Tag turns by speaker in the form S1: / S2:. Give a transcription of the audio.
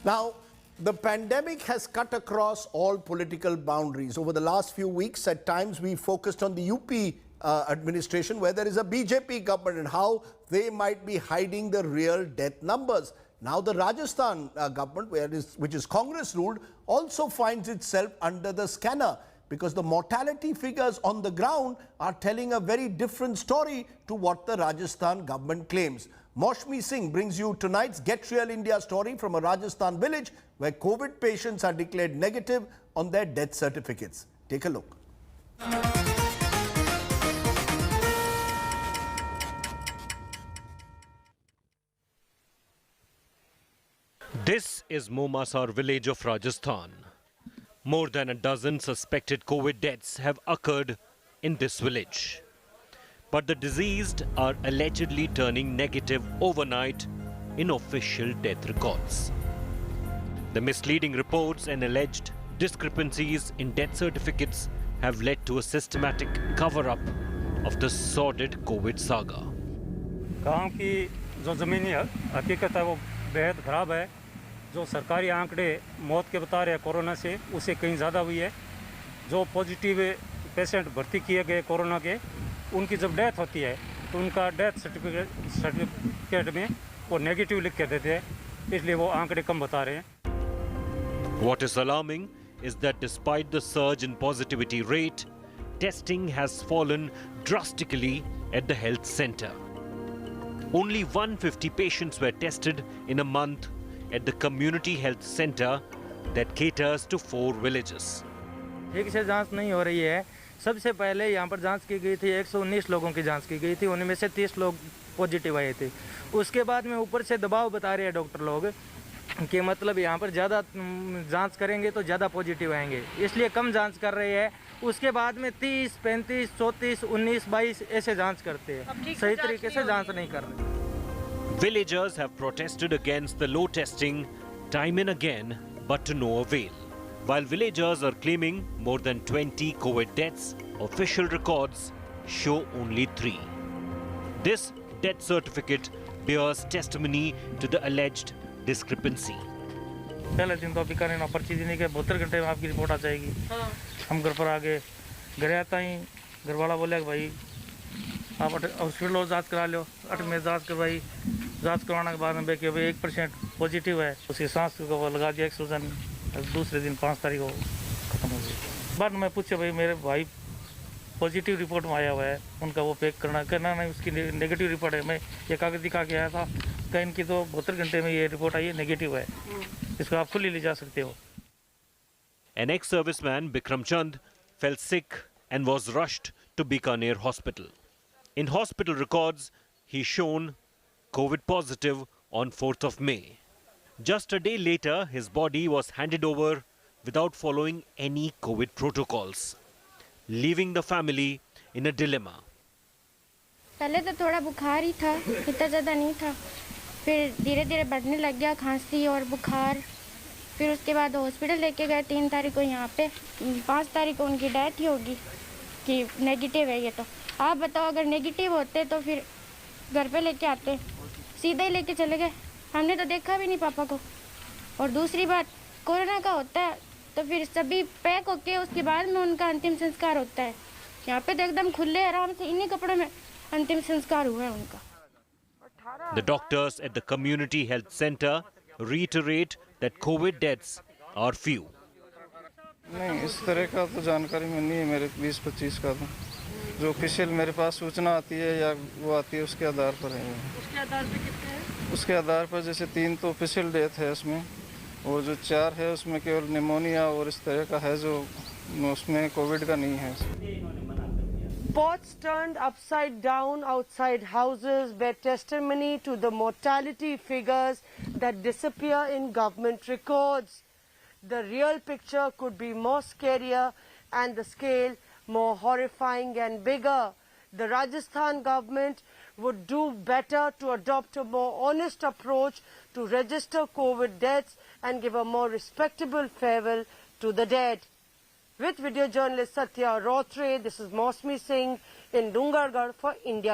S1: Now, the pandemic has cut across all political boundaries. Over the last few weeks, at times we focused on the UP administration, where there is a BJP government and how they might be hiding the real death numbers. Now the Rajasthan government, which is Congress ruled, also finds itself under the scanner, because the mortality figures on the ground are telling a very different story to what the Rajasthan government claims. Maushmi Singh brings you tonight's Get Real India story from a Rajasthan village where COVID patients are declared negative on their death certificates. Take a look.
S2: This is Momasar village of Rajasthan. More than a dozen suspected COVID deaths have occurred in this village. But the deceased are allegedly turning negative overnight in official death records. The misleading reports and alleged discrepancies in death certificates have led to a systematic cover-up of the sordid COVID saga.
S3: गांव की जो ज़मीनी हकीकत है वो बेहद ख़राब है। जो सरकारी आंकड़े मौत के बता रहे हैं कोरोना से, उससे कहीं ज़्यादा हुई है। जो पॉजिटिव पेशेंट भर्ती किए गए कोरोना के, उनकी जब डेथ होती है तो उनका डेथ सर्टिफिकेट में वो नेगेटिव लिख के देते हैं, इसलिए वो आंकड़े कम बता रहे हैं।
S2: What is alarming is that despite the surge in positivity rate, testing has fallen drastically at the health center. Only 150 patients were tested in a month at the community health center that caters to 4 villages.
S4: ठीक से जांच नहीं हो रही है। सबसे पहले यहाँ पर जांच की गई थी, 119 लोगों की जांच की गई थी, उनमें से 30 लोग पॉजिटिव आए थे। उसके बाद में ऊपर से दबाव बता रहे हैं डॉक्टर लोग कि मतलब यहाँ पर ज़्यादा जांच करेंगे तो ज़्यादा पॉजिटिव आएंगे, इसलिए कम जांच कर रहे हैं। उसके बाद में 30, 35, 34, 19, 22 ऐसे जांच करते हैं, सही तरीके से जांच नहीं कर रहे।
S2: Villagers have protested against the low testing time and again, but to no avail. While villagers are claiming more than 20 COVID deaths, official records show only 3. This death certificate bears testimony to the alleged discrepancy.
S4: पहले दिन तो बीकानेर में पर्ची देने के 72 घंटे में आपकी रिपोर्ट आ जाएगी। हम घर पर आ गए, घर आता ही घर वाला बोले कि भाई आप हॉस्पिटल जांच करा लो। 8 में जांच करवाई, जांच करवाने के बाद में देखिए भाई 1% पॉजिटिव है। उसकी सांस को लगा दिया ऑक्सीजन, दूसरे दिन 5 तारीख को खत्म हो गई। बाद में पूछे भाई मेरे भाई पॉजिटिव रिपोर्ट में आया हुआ है, उनका वो पैक करना नहीं, उसकी नेगेटिव रिपोर्ट है। मैं ये कागज दिखा के आया था कि इनकी तो 72 घंटे में ये रिपोर्ट आई है, नेगेटिव है, इसको आप खुली ले जा सकते हो।
S2: An ex-serviceman, Bikram Chand, fell sick and was rushed to Bikaner Hospital. In hospital records, he shown COVID positive on 4th of May. Just a day later, his body was handed over without following any COVID protocols, leaving the family in a dilemma.
S5: पहले तो थोड़ा बुखार ही था, इतना ज़्यादा नहीं था, फिर धीरे धीरे बढ़ने लग गया खांसी और बुखार। फिर उसके बाद हॉस्पिटल लेके गए 3 तारीख को, यहाँ पे 5 तारीख को उनकी डेथ ही होगी कि नेगेटिव है ये। तो आप बताओ, अगर नेगेटिव होते तो फिर घर पे लेके आते, सीधे ही लेके चले गए। हमने तो देखा भी नहीं पापा को। और दूसरी बात, कोरोना का होता है तो फिर सभी पैक होके उसके बाद में उनका अंतिम संस्कार होता है। यहाँ पे तो एकदम खुले आराम से इन्हीं कपड़ों में अंतिम संस्कार हुआ है उनका।
S2: The doctors at the community health center reiterate that COVID deaths are few.
S6: नहीं, इस तरह का तो जानकारी में नहीं है मेरे 20-25 का। तो जो ऑफिशियल मेरे पास सूचना आती है या वो आती है उसके आधार पर है।
S5: उसके आधार पे कितने हैं?
S6: उसके आधार पर जैसे 3 तो ऑफिशियल डेथ है उसमें, और जो 4 है उसमें केवल निमोनिया और इस तरह का है, जो उसमें कोविड का नहीं है।
S7: Pots turned upside down outside houses bear testimony to the mortality figures that disappear in government records. The real picture could be more scarier and the scale more horrifying and bigger. The Rajasthan government would do better to adopt a more honest approach to register COVID deaths and give a more respectable farewell to the dead. With video journalist Satya Rotre, this is Maushmi Singh in Dungargarh for India.